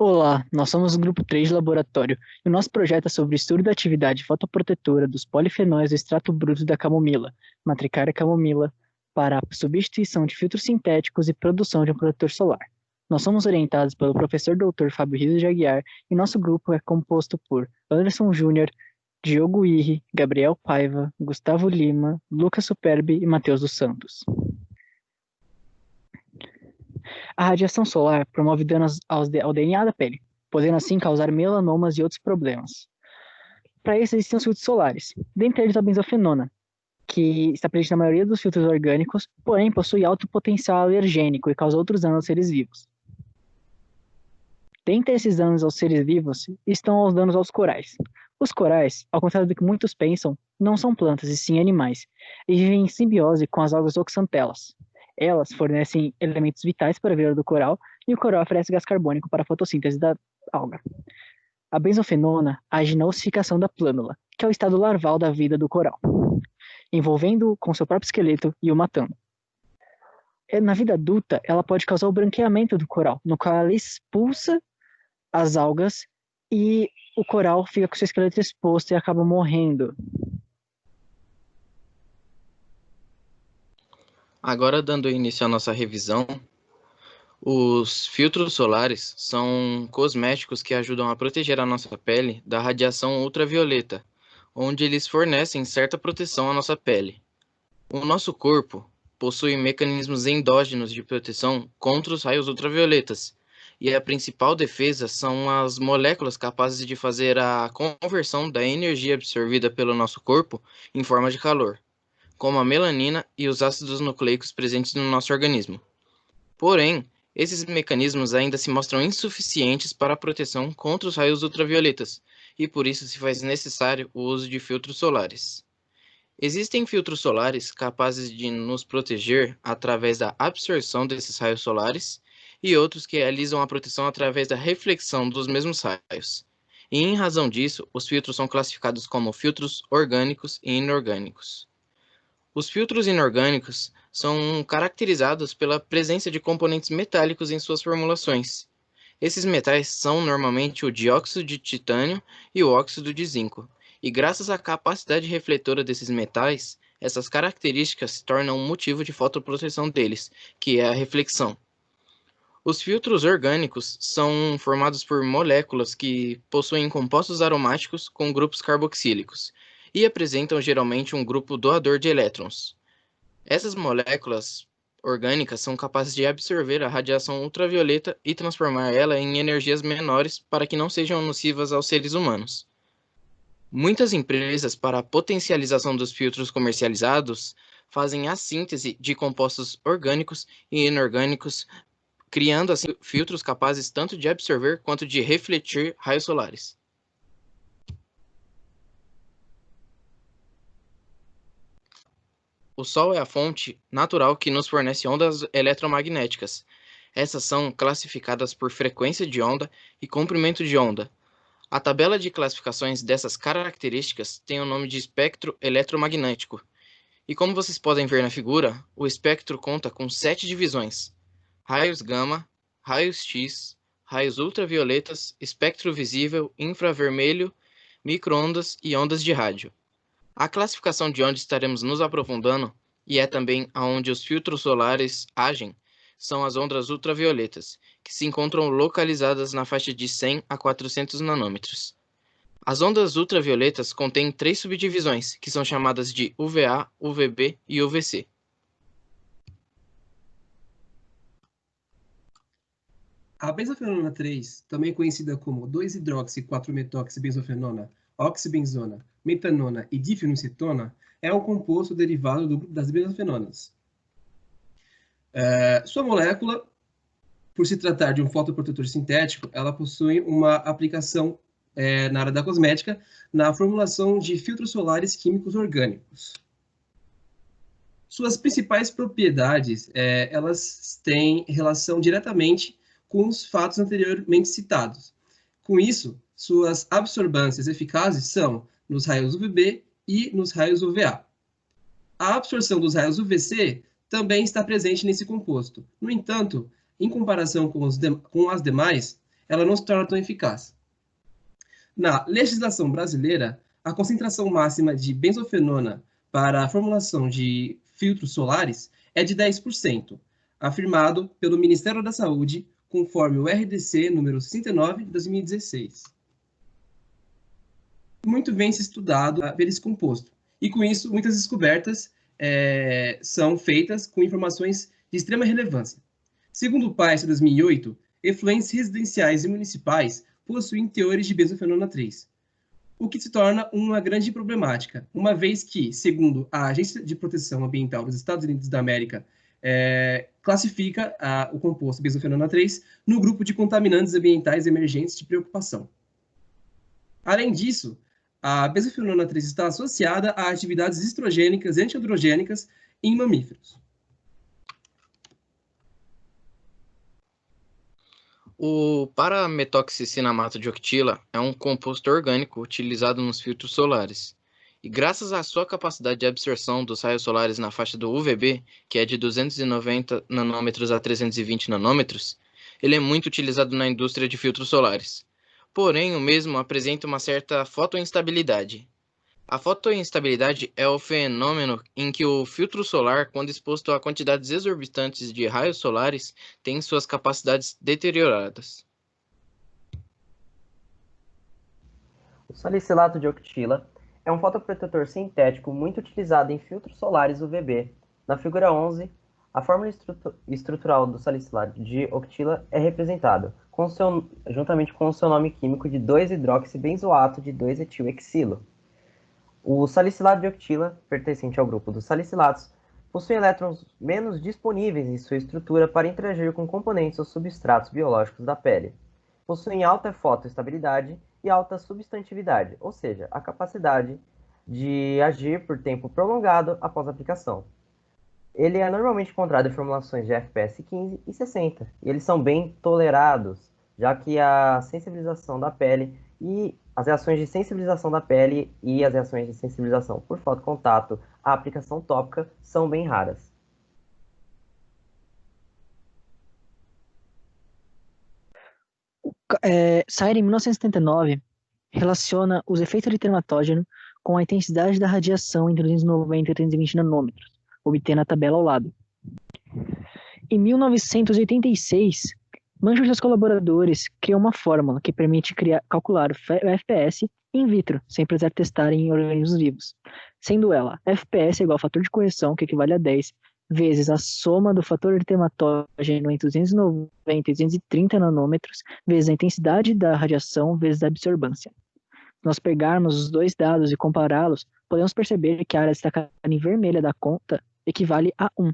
Olá, nós somos o grupo 3 de laboratório e o nosso projeto é sobre o estudo da atividade fotoprotetora dos polifenóis do extrato bruto da camomila, Matricaria camomila, para a substituição de filtros sintéticos e produção de um protetor solar. Nós somos orientados pelo professor Dr. Fábio Riso de Aguiar e nosso grupo é composto por Anderson Júnior, Diogo Irri, Gabriel Paiva, Gustavo Lima, Lucas Superbi e Matheus dos Santos. A radiação solar promove danos ao DNA da pele, podendo assim causar melanomas e outros problemas. Para isso existem os filtros solares, dentre eles a benzofenona, que está presente na maioria dos filtros orgânicos, porém possui alto potencial alergênico e causa outros danos aos seres vivos. Dentre esses danos aos seres vivos estão os danos aos corais. Os corais, ao contrário do que muitos pensam, não são plantas e sim animais, e vivem em simbiose com as algas oxantelas. Elas fornecem elementos vitais para a vida do coral e o coral oferece gás carbônico para a fotossíntese da alga. A benzofenona age na ossificação da plânula, que é o estado larval da vida do coral, envolvendo-o com seu próprio esqueleto e o matando. Na vida adulta, ela pode causar o branqueamento do coral, no qual ela expulsa as algas e o coral fica com seu esqueleto exposto e acaba morrendo. Agora, dando início à nossa revisão, os filtros solares são cosméticos que ajudam a proteger a nossa pele da radiação ultravioleta, onde eles fornecem certa proteção à nossa pele. O nosso corpo possui mecanismos endógenos de proteção contra os raios ultravioletas, e a principal defesa são as moléculas capazes de fazer a conversão da energia absorvida pelo nosso corpo em forma de calor, como a melanina e os ácidos nucleicos presentes no nosso organismo. Porém, esses mecanismos ainda se mostram insuficientes para a proteção contra os raios ultravioletas, e por isso se faz necessário o uso de filtros solares. Existem filtros solares capazes de nos proteger através da absorção desses raios solares, e outros que realizam a proteção através da reflexão dos mesmos raios. E em razão disso, os filtros são classificados como filtros orgânicos e inorgânicos. Os filtros inorgânicos são caracterizados pela presença de componentes metálicos em suas formulações. Esses metais são normalmente o dióxido de titânio e o óxido de zinco, e graças à capacidade refletora desses metais, essas características se tornam um motivo de fotoproteção deles, que é a reflexão. Os filtros orgânicos são formados por moléculas que possuem compostos aromáticos com grupos carboxílicos e apresentam geralmente um grupo doador de elétrons. Essas moléculas orgânicas são capazes de absorver a radiação ultravioleta e transformar ela em energias menores para que não sejam nocivas aos seres humanos. Muitas empresas, para a potencialização dos filtros comercializados, fazem a síntese de compostos orgânicos e inorgânicos, criando assim filtros capazes tanto de absorver quanto de refletir raios solares. O Sol é a fonte natural que nos fornece ondas eletromagnéticas. Essas são classificadas por frequência de onda e comprimento de onda. A tabela de classificações dessas características tem o nome de espectro eletromagnético. E como vocês podem ver na figura, o espectro conta com 7 divisões: raios gama, raios X, raios ultravioletas, espectro visível, infravermelho, microondas e ondas de rádio. A classificação de onde estaremos nos aprofundando, e é também aonde os filtros solares agem, são as ondas ultravioletas, que se encontram localizadas na faixa de 100 a 400 nanômetros. As ondas ultravioletas contêm 3 subdivisões, que são chamadas de UVA, UVB e UVC. A benzofenona 3, também conhecida como 2-hidroxi-4-metoxibenzofenona, oxibenzona, metanona e difenucetona, é um composto derivado das benzofenonas. Sua molécula, por se tratar de um fotoprotetor sintético, ela possui uma aplicação na área da cosmética, na formulação de filtros solares químicos orgânicos. Suas principais propriedades, elas têm relação diretamente com os fatos anteriormente citados. Com isso, suas absorvâncias eficazes são nos raios UVB e nos raios UVA. A absorção dos raios UVC também está presente nesse composto. No entanto, em comparação com as demais, ela não se torna tão eficaz. Na legislação brasileira, a concentração máxima de benzofenona para a formulação de filtros solares é de 10%, afirmado pelo Ministério da Saúde, conforme o RDC número 69 de 2016. Muito bem se estudado ver esse composto. E com isso, muitas descobertas são feitas com informações de extrema relevância. Segundo o PAES 2008, efluentes residenciais e municipais possuem teores de benzofenona 3, o que se torna uma grande problemática, uma vez que, segundo a Agência de Proteção Ambiental dos Estados Unidos da América, classifica o composto benzofenona 3 no grupo de contaminantes ambientais emergentes de preocupação. Além disso, a benzofenona 3 está associada a atividades estrogênicas e antiandrogênicas em mamíferos. O parametoxicinato de octila é um composto orgânico utilizado nos filtros solares. E graças à sua capacidade de absorção dos raios solares na faixa do UVB, que é de 290 nanômetros a 320 nanômetros, ele é muito utilizado na indústria de filtros solares. Porém, o mesmo apresenta uma certa fotoinstabilidade. A fotoinstabilidade é o fenômeno em que o filtro solar, quando exposto a quantidades exorbitantes de raios solares, tem suas capacidades deterioradas. O salicilato de octila é um fotoprotetor sintético muito utilizado em filtros solares UVB. Na figura 11, a fórmula estrutural do salicilato de octila é representada, juntamente com o seu nome químico de 2-hidroxibenzoato de 2-etilhexilo. O salicilato de octila, pertencente ao grupo dos salicilatos, possui elétrons menos disponíveis em sua estrutura para interagir com componentes ou substratos biológicos da pele. Possuem alta fotoestabilidade e alta substantividade, ou seja, a capacidade de agir por tempo prolongado após a aplicação. Ele é normalmente encontrado em formulações de FPS 15 e 60, e eles são bem tolerados, já que a sensibilização da pele e as reações de sensibilização da pele e as reações de sensibilização por fotocontato à aplicação tópica são bem raras. Sair em 1979 relaciona os efeitos de dermatógeno com a intensidade da radiação entre 290 e 320 nanômetros, obtendo a tabela ao lado. Em 1986, Manchur e seus colaboradores criam uma fórmula que permite calcular o FPS in vitro, sem precisar testar em organismos vivos, sendo ela FPS igual ao fator de correção, que equivale a 10, vezes a soma do fator de dermatógeno entre 290 e 230 nanômetros, vezes a intensidade da radiação, vezes a absorbância. Se nós pegarmos os dois dados e compará-los, podemos perceber que a área destacada em vermelha da conta equivale a 1.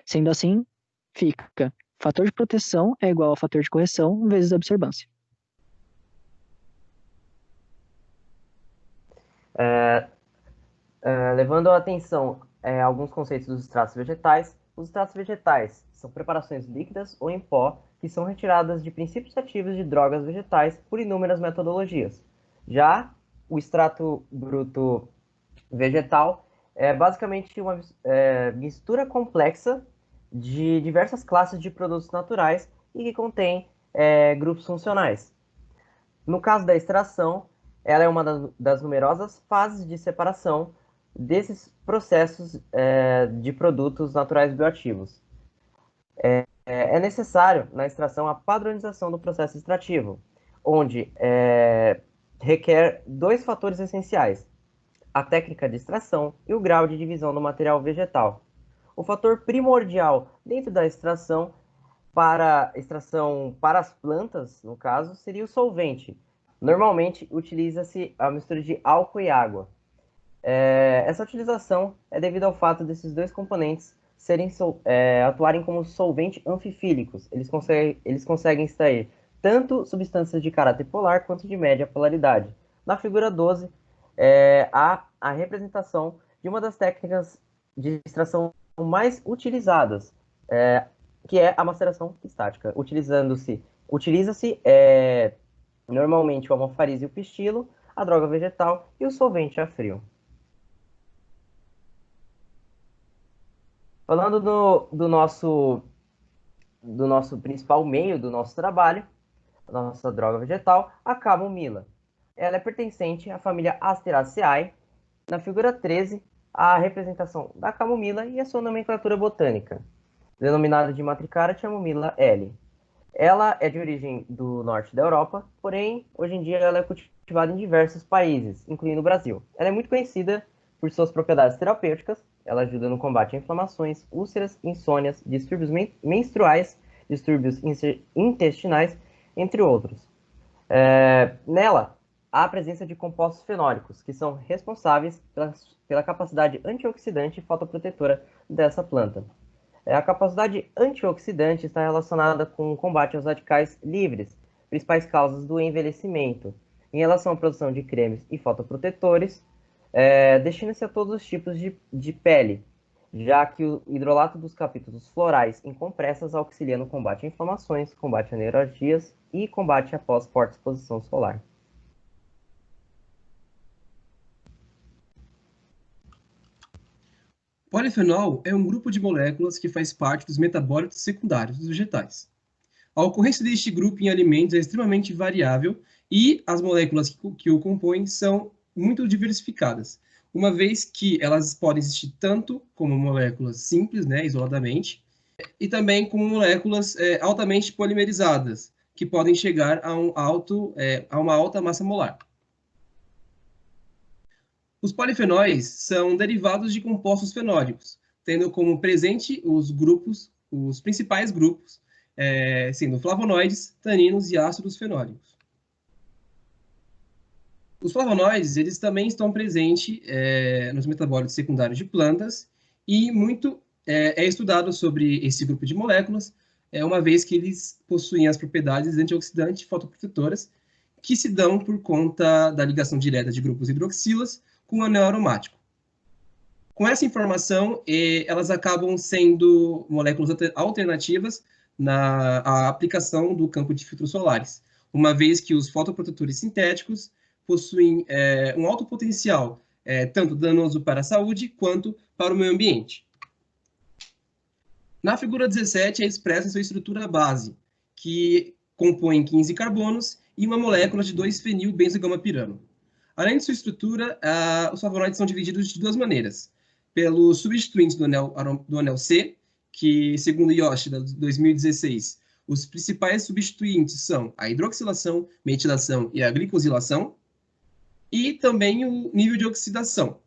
Sendo assim, fica fator de proteção é igual ao fator de correção vezes a absorbância. Levando a atenção a alguns conceitos dos extratos vegetais, os extratos vegetais são preparações líquidas ou em pó que são retiradas de princípios ativos de drogas vegetais por inúmeras metodologias. Já o extrato bruto vegetal é basicamente uma mistura complexa de diversas classes de produtos naturais e que contém grupos funcionais. No caso da extração, ela é uma das numerosas fases de separação desses processos de produtos naturais bioativos. É necessário, na extração, a padronização do processo extrativo, onde requer dois fatores essenciais: a técnica de extração e o grau de divisão do material vegetal. O fator primordial dentro da extração para as plantas, no caso, seria o solvente. Normalmente, utiliza-se a mistura de álcool e água. Essa utilização é devido ao fato desses dois componentes atuarem como solventes anfifílicos. Eles conseguem extrair tanto substâncias de caráter polar quanto de média polaridade. Na figura 12, há a representação de uma das técnicas de extração mais utilizadas, que é a maceração estática. Utiliza-se normalmente o amofariz e o pistilo, a droga vegetal e o solvente a frio. Falando do nosso principal meio do nosso trabalho, nossa droga vegetal, a camomila. Ela é pertencente à família Asteraceae. Na figura 13, a representação da camomila e a sua nomenclatura botânica, denominada de Matricaria chamomilla L. Ela é de origem do norte da Europa, porém, hoje em dia ela é cultivada em diversos países, incluindo o Brasil. Ela é muito conhecida por suas propriedades terapêuticas. Ela ajuda no combate a inflamações, úlceras, insônias, distúrbios menstruais, distúrbios intestinais, entre outros. Nela, há a presença de compostos fenólicos, que são responsáveis pela capacidade antioxidante e fotoprotetora dessa planta. A capacidade antioxidante está relacionada com o combate aos radicais livres, principais causas do envelhecimento. Em relação à produção de cremes e fotoprotetores, destina-se a todos os tipos de pele, já que o hidrolato dos capítulos florais em compressas auxilia no combate a inflamações, combate a neuralgias e combate após forte exposição solar. Polifenol é um grupo de moléculas que faz parte dos metabólitos secundários dos vegetais. A ocorrência deste grupo em alimentos é extremamente variável e as moléculas que o compõem são muito diversificadas, uma vez que elas podem existir tanto como moléculas simples, né, isoladamente, e também como moléculas altamente polimerizadas, que podem chegar a uma alta massa molar. Os polifenóis são derivados de compostos fenólicos, tendo como presente os principais grupos, sendo flavonoides, taninos e ácidos fenólicos. Os flavonoides, eles também estão presentes nos metabólitos secundários de plantas e muito é estudado sobre esse grupo de moléculas, uma vez que eles possuem as propriedades antioxidantes e fotoprotetoras que se dão por conta da ligação direta de grupos hidroxilas com o anel aromático. Com essa informação, elas acabam sendo moléculas alternativas na aplicação do campo de filtros solares, uma vez que os fotoprotetores sintéticos possuem um alto potencial, tanto danoso para a saúde quanto para o meio ambiente. Na figura 17 é expressa sua estrutura base, que compõe 15 carbonos e uma molécula de 2-fenilbenzogama-pirano. Além de sua estrutura, os flavonoides são divididos de duas maneiras. Pelos substituintes do anel C, que, segundo Yoshida, 2016, os principais substituintes são a hidroxilação, metilação e a glicosilação, e também o nível de oxidação.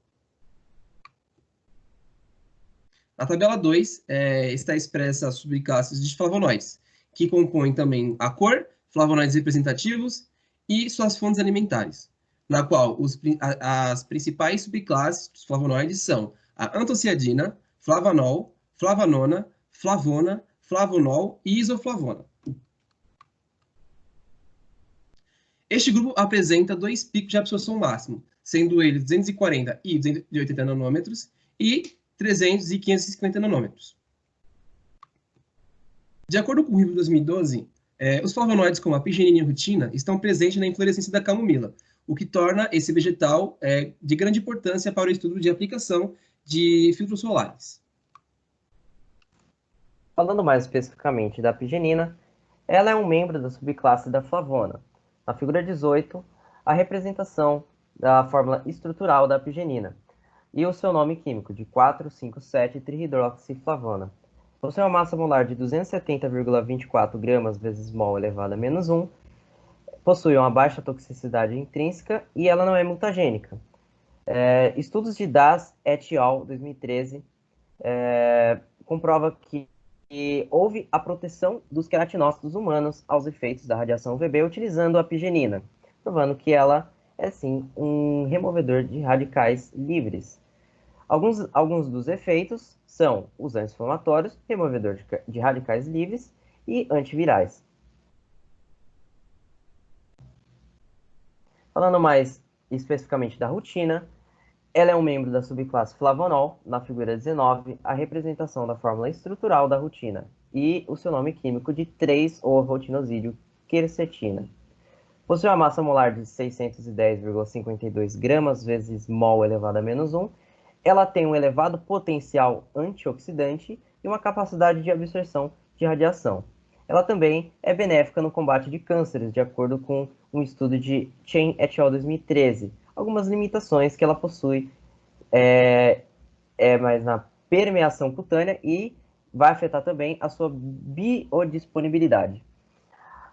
Na tabela 2, está expressa as subclasses de flavonoides, que compõem também a cor, flavonoides representativos e suas fontes alimentares, na qual as principais subclasses dos flavonoides são a antocianina, flavanol, flavanona, flavona, flavonol e isoflavona. Este grupo apresenta dois picos de absorção máximo, sendo eles 240 e 280 nanômetros e 300 e 550 nanômetros. De acordo com o livro de 2012, os flavonoides como a pigenina e a rutina estão presentes na inflorescência da camomila, o que torna esse vegetal de grande importância para o estudo de aplicação de filtros solares. Falando mais especificamente da pigenina, ela é um membro da subclasse da flavona. Na figura 18, a representação da fórmula estrutural da pigenina e o seu nome químico de 4,5,7-trihidroxiflavona. Possui uma massa molar de 270,24 gramas vezes mol elevado a menos 1, possui uma baixa toxicidade intrínseca e ela não é mutagênica. Estudos de Das et al. 2013 comprova que houve a proteção dos queratinócitos humanos aos efeitos da radiação UVB utilizando a pigenina, provando que ela é sim um removedor de radicais livres. Alguns dos efeitos são os anti-inflamatórios, removedor de radicais livres e antivirais. Falando mais especificamente da rutina, ela é um membro da subclasse flavonol, na figura 19, a representação da fórmula estrutural da rutina e o seu nome químico de 3-O-rotinosídeo quercetina. Possui uma massa molar de 610,52 gramas vezes mol elevado a menos 1. Ela tem um elevado potencial antioxidante e uma capacidade de absorção de radiação. ela também é benéfica no combate de cânceres, de acordo com um estudo de Chen et al. 2013. Algumas limitações que ela possui mais na permeação cutânea e vai afetar também a sua biodisponibilidade.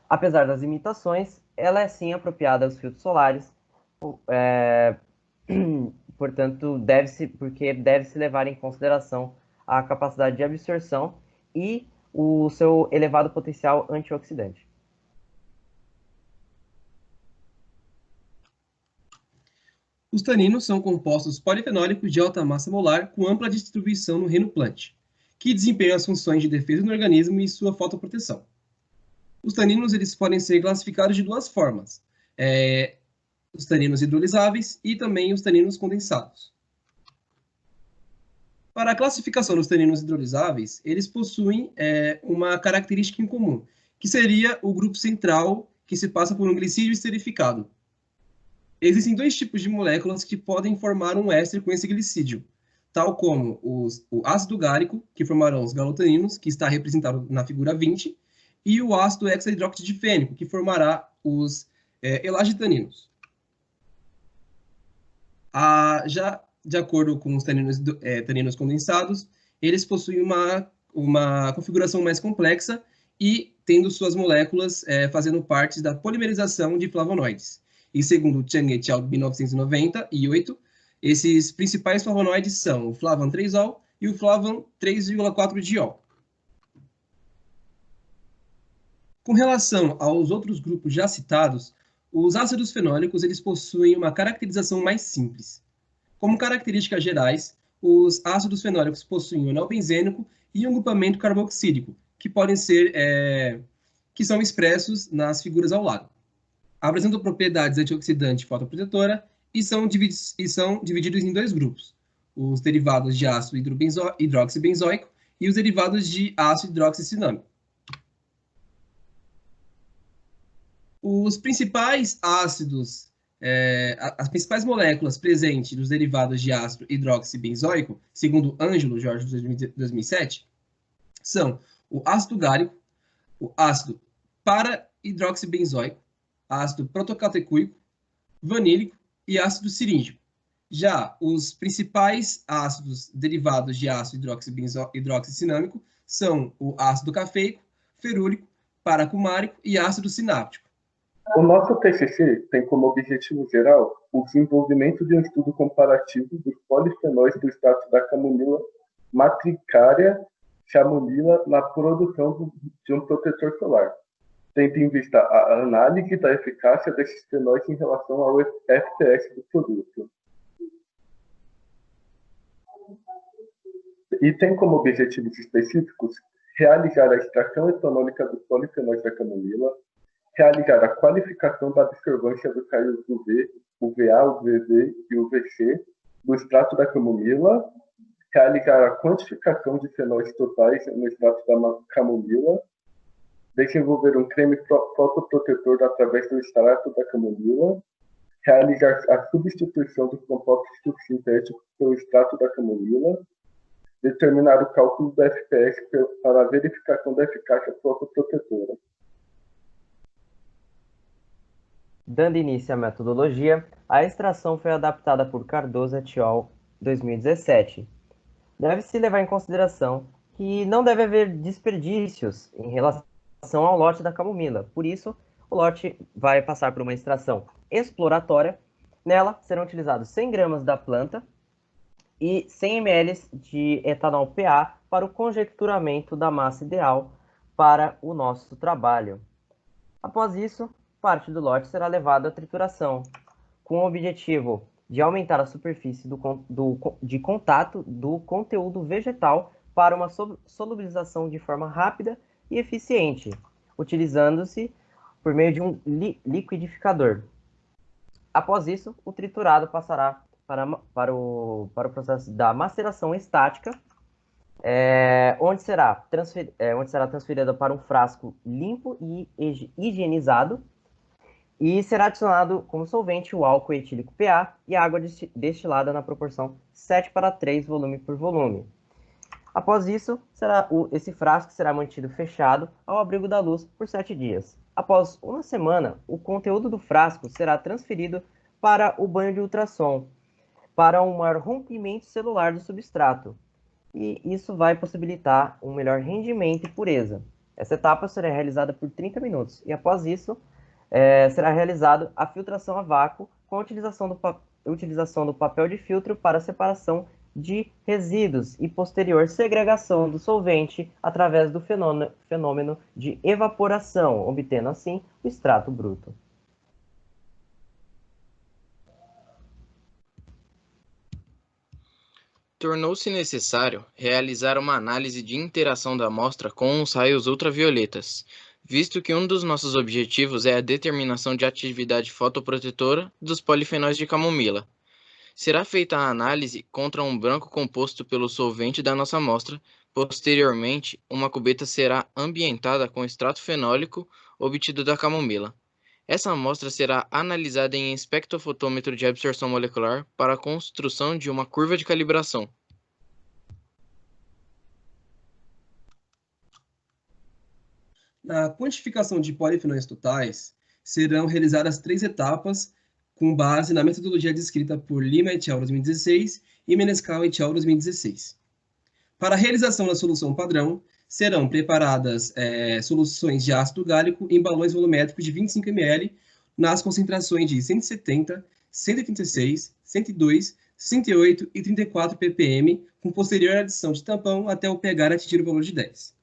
Apesar das limitações, ela é sim apropriada aos filtros solares, portanto, deve-se levar em consideração a capacidade de absorção e o seu elevado potencial antioxidante. Os taninos são compostos polifenólicos de alta massa molar com ampla distribuição no reino plant, que desempenham as funções de defesa do organismo e sua fotoproteção. Os taninos eles podem ser classificados de duas formas, os taninos hidrolisáveis e também os taninos condensados. Para a classificação dos taninos hidrolisáveis, eles possuem uma característica em comum, que seria o grupo central que se passa por um glicídio esterificado. Existem dois tipos de moléculas que podem formar um éster com esse glicídio, tal como o ácido gálico, que formarão os galotaninos, que está representado na figura 20, e o ácido hexahidroxidifênico, que formará os elagitaninos. Já de acordo com os taninos condensados, eles possuem uma configuração mais complexa e tendo suas moléculas fazendo parte da polimerização de flavonoides. E segundo Chang et al. 1998, esses principais flavonoides são o flavan 3-ol e o flavan 3,4-diol. Com relação aos outros grupos já citados, os ácidos fenólicos eles possuem uma caracterização mais simples. Como características gerais, os ácidos fenólicos possuem um anel benzênico e um grupamento carboxílico, que podem ser, que são expressos nas figuras ao lado. Apresentam propriedades antioxidante e fotoprotetora e são divididos em dois grupos, os derivados de ácido hidroxibenzoico e os derivados de ácido hidroxicinâmico. Os principais ácidos, as principais moléculas presentes nos derivados de ácido hidroxibenzoico, segundo Ângelo Jorge, de 2007, são o ácido gálico, o ácido para-hidroxibenzoico, ácido protocatecuico, vanílico e ácido ciríngico. Já os principais ácidos derivados de ácido hidroxicinâmico são o ácido cafeico, ferúlico, paracumárico e ácido sináptico. O nosso TCC tem como objetivo geral o desenvolvimento de um estudo comparativo dos polifenóis do extrato da camomila matricária chamomila na produção de um protetor solar, tendo em vista a análise da eficácia desses fenóis em relação ao FPS do produto. E tem como objetivos específicos realizar a extração etanômica dos polifenóis da camomila, realizar a qualificação da absorvância dos raios UV, UVA, UVB e UVC do extrato da camomila, realizar a quantificação de fenóis totais no extrato da camomila, desenvolver um creme fotoprotetor através do extrato da camomila, realizar a substituição dos compostos sintéticos pelo extrato da camomila, determinar o cálculo do FPS para a verificação da eficácia fotoprotetora. Dando início à metodologia, a extração foi adaptada por Cardoso et al. 2017. Deve-se levar em consideração que não deve haver desperdícios em relação ao lote da camomila. Por isso, o lote vai passar por uma extração exploratória. Nela serão utilizados 100 gramas da planta e 100 ml de etanol PA para o conjecturamento da massa ideal para o nosso trabalho. Após isso, parte do lote será levado à trituração, com o objetivo de aumentar a superfície de contato do conteúdo vegetal para uma solubilização de forma rápida e eficiente, utilizando-se por meio de um liquidificador. Após isso, o triturado passará para o processo da maceração estática, onde será transferida para um frasco limpo e higienizado, e será adicionado como solvente o álcool etílico PA e a água destilada na proporção 7:3 volume por volume. Após isso, esse frasco será mantido fechado ao abrigo da luz por 7 dias. Após uma semana, o conteúdo do frasco será transferido para o banho de ultrassom, para um maior rompimento celular do substrato, e isso vai possibilitar um melhor rendimento e pureza. Essa etapa será realizada por 30 minutos, e após isso, será realizada a filtração a vácuo com a utilização do papel de filtro para separação de resíduos e posterior segregação do solvente através do fenômeno de evaporação, obtendo assim o extrato bruto. Tornou-se necessário realizar uma análise de interação da amostra com os raios ultravioletas, visto que um dos nossos objetivos é a determinação de atividade fotoprotetora dos polifenóis de camomila. Será feita a análise contra um branco composto pelo solvente da nossa amostra. Posteriormente, uma cubeta será ambientada com extrato fenólico obtido da camomila. Essa amostra será analisada em espectrofotômetro de absorção molecular para a construção de uma curva de calibração. Na quantificação de polifenóis totais, serão realizadas 3 etapas com base na metodologia descrita por Lima et al. 2016 e Menescal et al. 2016. Para a realização da solução padrão, serão preparadas soluções de ácido gálico em balões volumétricos de 25 ml nas concentrações de 170, 136, 102, 108 e 34 ppm, com posterior adição de tampão até o pH atingir o valor de 10.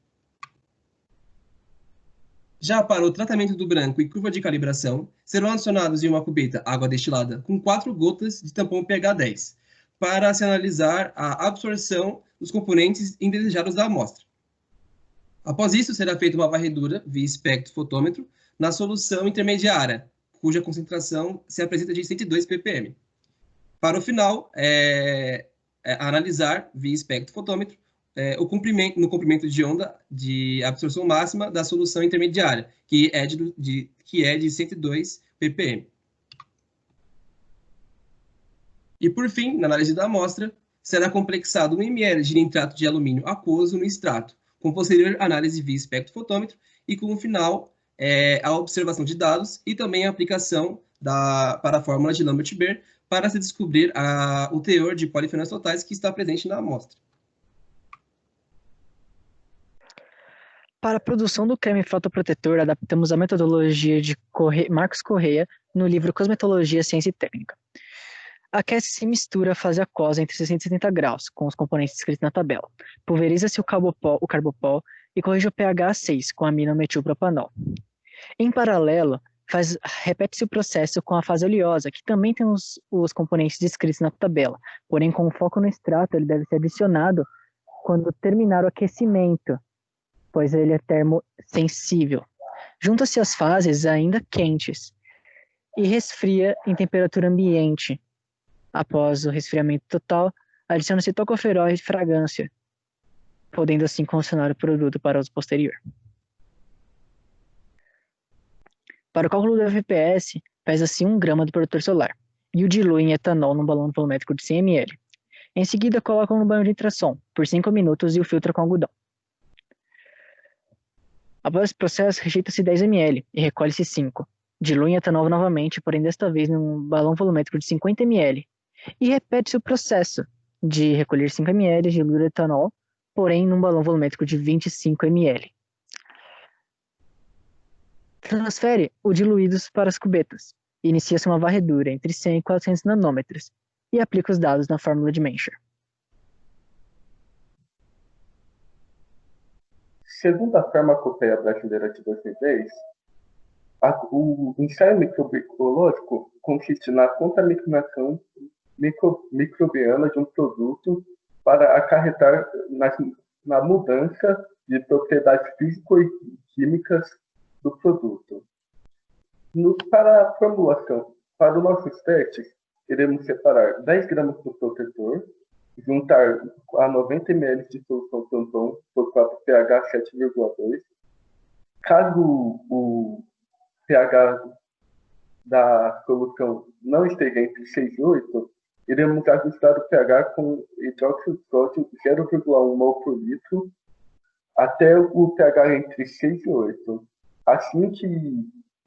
Já para o tratamento do branco e curva de calibração, serão adicionados em uma cubeta água destilada com 4 gotas de tampão pH 10, para se analisar a absorção dos componentes indesejados da amostra. Após isso, será feita uma varredura via espectrofotômetro na solução intermediária, cuja concentração se apresenta de 102 ppm. Para o final, analisar via espectrofotômetro no comprimento de onda de absorção máxima da solução intermediária, que é de 102 ppm. E, por fim, na análise da amostra, será complexado 1 ml de nitrato de alumínio aquoso no extrato, com posterior análise via espectrofotômetro e, com o final, a observação de dados e também a aplicação para a fórmula de Lambert-Beer para se descobrir o teor de polifenóis totais que está presente na amostra. Para a produção do creme fotoprotetor, adaptamos a metodologia de Marcos Correia no livro Cosmetologia, Ciência e Técnica. Aquece-se e mistura a fase aquosa entre 60 e 70 graus, com os componentes descritos na tabela. Pulveriza-se o carbopol e corrige o pH a 6 com aminometilpropanol. Em paralelo, repete-se o processo com a fase oleosa, que também tem os componentes descritos na tabela, porém com foco no extrato, ele deve ser adicionado quando terminar o aquecimento, pois ele é termosensível. Junta-se as fases ainda quentes e resfria em temperatura ambiente. Após o resfriamento total, adiciona-se tocoferol e fragrância, podendo assim condicionar o produto para uso posterior. Para o cálculo do FPS, pesa-se 1 grama do protetor solar e o dilui em etanol num balão volumétrico de 100 ml. Em seguida, colocam no banho de ultrassom por 5 minutos e o filtra com algodão. Após esse processo, rejeita-se 10 ml e recolhe-se 5. Dilui em etanol novamente, porém desta vez num balão volumétrico de 50 ml. E repete-se o processo de recolher 5 ml de diluir etanol, porém num balão volumétrico de 25 ml. Transfere o diluídos para as cubetas. Inicia-se uma varredura entre 100 e 400 nanômetros e aplica os dados na fórmula de Mencher. Segundo a Farmacopeia Brasileira de 2010, o ensaio microbiológico consiste na contaminação microbiana de um produto para acarretar na mudança de propriedades físico-químicas do produto. Para a formulação, para os nossos testes, iremos separar 10 gramas do protetor, juntar a 90 ml de solução tampão por 4 pH 7,2. Caso o pH da solução não esteja entre 6 e 8, iremos ajustar o pH com hidróxido de sódio 0,1 mol por litro até o pH entre 6 e 8. Assim que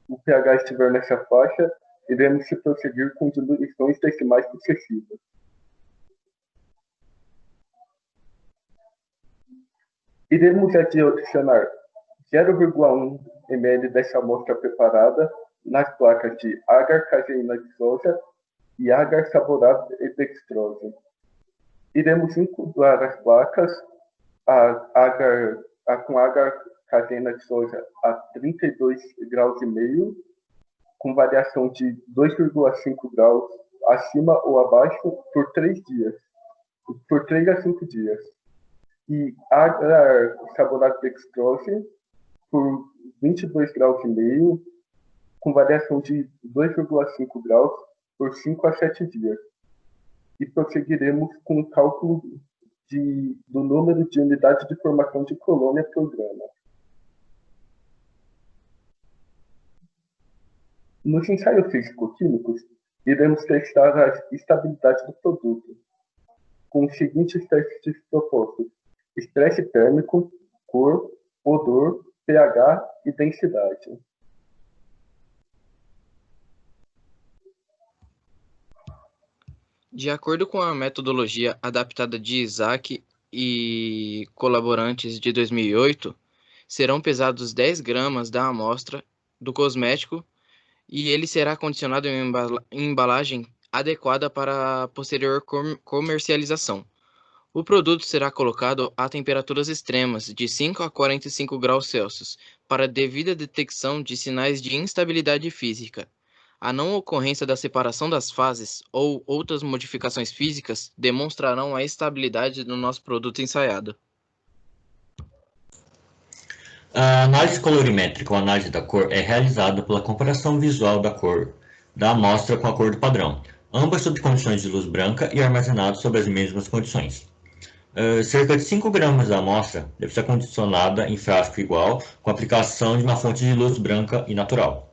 o pH estiver nessa faixa, iremos se prosseguir com diluições decimais sucessivas. Iremos adicionar 0,1 ml dessa amostra preparada nas placas de agar caseína de soja e agar saborado e dextrose. Iremos incubar as placas com agar caseína de soja a 32 graus e meio, com variação de 2,5 graus acima ou abaixo por 3 a 5 dias. E agar saborado dextrose por 22 graus e meio, com variação de 2,5 graus por 5 a 7 dias. E prosseguiremos com o cálculo do número de unidades de formação de colônia por grama. Nos ensaios físico-químicos, iremos testar a estabilidade do produto, com os seguintes testes propostos: estresse térmico, cor, odor, pH e densidade. De acordo com a metodologia adaptada de Isaac e colaborantes de 2008, serão pesados 10 gramas da amostra do cosmético e ele será condicionado em embalagem adequada para a posterior comercialização. O produto será colocado a temperaturas extremas de 5 a 45 graus Celsius para devida detecção de sinais de instabilidade física. A não ocorrência da separação das fases ou outras modificações físicas demonstrarão a estabilidade do nosso produto ensaiado. A análise colorimétrica ou análise da cor é realizada pela comparação visual da cor da amostra com a cor do padrão, ambas sob condições de luz branca e armazenadas sob as mesmas condições. Cerca de 5 gramas da amostra deve ser condicionada em frasco igual com a aplicação de uma fonte de luz branca e natural.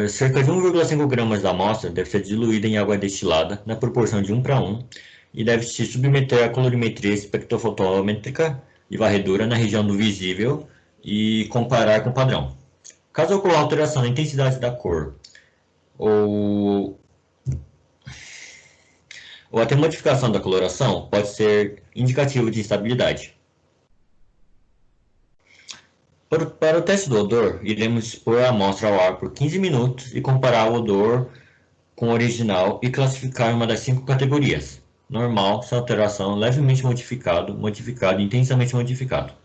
Cerca de 1,5 gramas da amostra deve ser diluída em água destilada na proporção de 1:1 e deve se submeter à colorimetria espectrofotômetrica e varredura na região do visível e comparar com o padrão. Caso ocorra alteração na intensidade da cor ou até modificação da coloração, pode ser indicativo de instabilidade. Para o teste do odor, iremos expor a amostra ao ar por 15 minutos e comparar o odor com o original e classificar em uma das 5 categorias: normal, sem alteração, levemente modificado, modificado e intensamente modificado.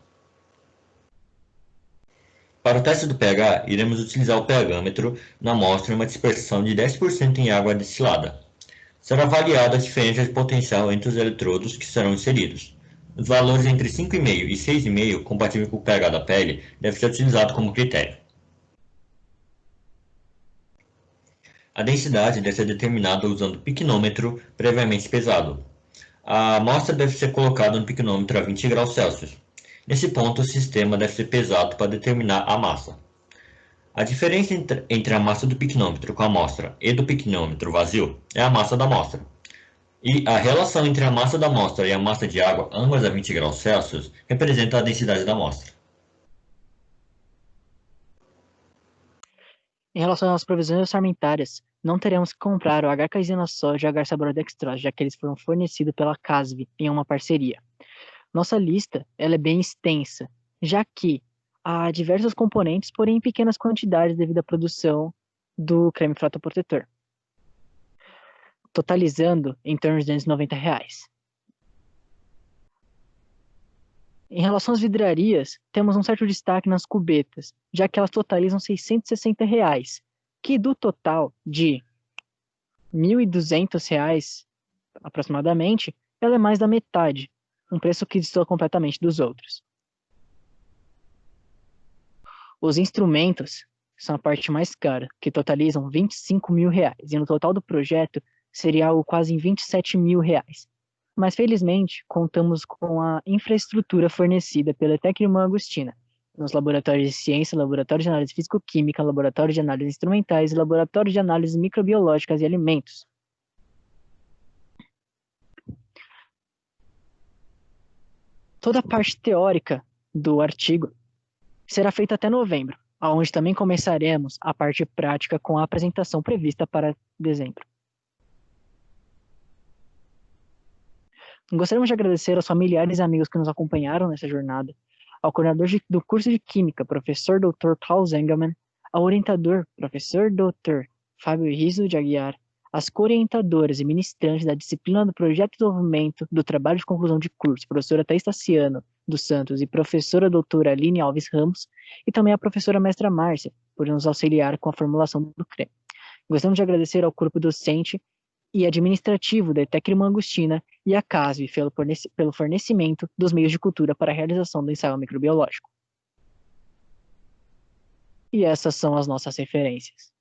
Para o teste do pH, iremos utilizar o pHmetro na amostra em uma dispersão de 10% em água destilada. Será avaliada a diferença de potencial entre os eletrodos que serão inseridos. Os valores entre 5,5 e 6,5, compatível com o pH da pele, devem ser utilizados como critério. A densidade deve ser determinada usando o piquenômetro previamente pesado. A amostra deve ser colocada no piquenômetro a 20 graus Celsius. Nesse ponto, o sistema deve ser pesado para determinar a massa. A diferença entre a massa do piquenômetro com a amostra e do piquenômetro vazio é a massa da amostra. E a relação entre a massa da amostra e a massa de água, ambas a 20 graus Celsius, representa a densidade da amostra. Em relação às provisões orçamentárias, não teremos que comprar o H-caseína soja e o H-saborodextrose, já que eles foram fornecidos pela CASV em uma parceria. Nossa lista ela é bem extensa, já que há diversos componentes, porém em pequenas quantidades devido à produção do creme frota protetor, totalizando em torno de R$290. Em relação às vidrarias, temos um certo destaque nas cubetas, já que elas totalizam R$660, que do total de R$1.200 aproximadamente, ela é mais da metade, um preço que destoa completamente dos outros. Os instrumentos são a parte mais cara, que totalizam R$25 mil, e no total do projeto seria algo quase em R$27 mil. Mas felizmente contamos com a infraestrutura fornecida pela ETEC Irmã Agostina, nos laboratórios de ciência, laboratório de análise físico-química, laboratório de análise instrumentais e laboratório de análise microbiológicas e alimentos. Toda a parte teórica do artigo será feita até novembro, onde também começaremos a parte prática com a apresentação prevista para dezembro. Gostaríamos de agradecer aos familiares e amigos que nos acompanharam nessa jornada, ao coordenador do curso de Química, professor Dr. Klaus Engelmann, ao orientador, professor Dr. Fábio Riso de Aguiar, as coorientadoras e ministrantes da disciplina do Projeto de Desenvolvimento do Trabalho de Conclusão de Curso, professora Thaís Tassiano dos Santos e professora doutora Aline Alves Ramos, e também a professora mestra Márcia, por nos auxiliar com a formulação do CREM. Gostamos de agradecer ao corpo docente e administrativo da ETEC Irmã Agostina e à CASV pelo fornecimento dos meios de cultura para a realização do ensaio microbiológico. E essas são as nossas referências.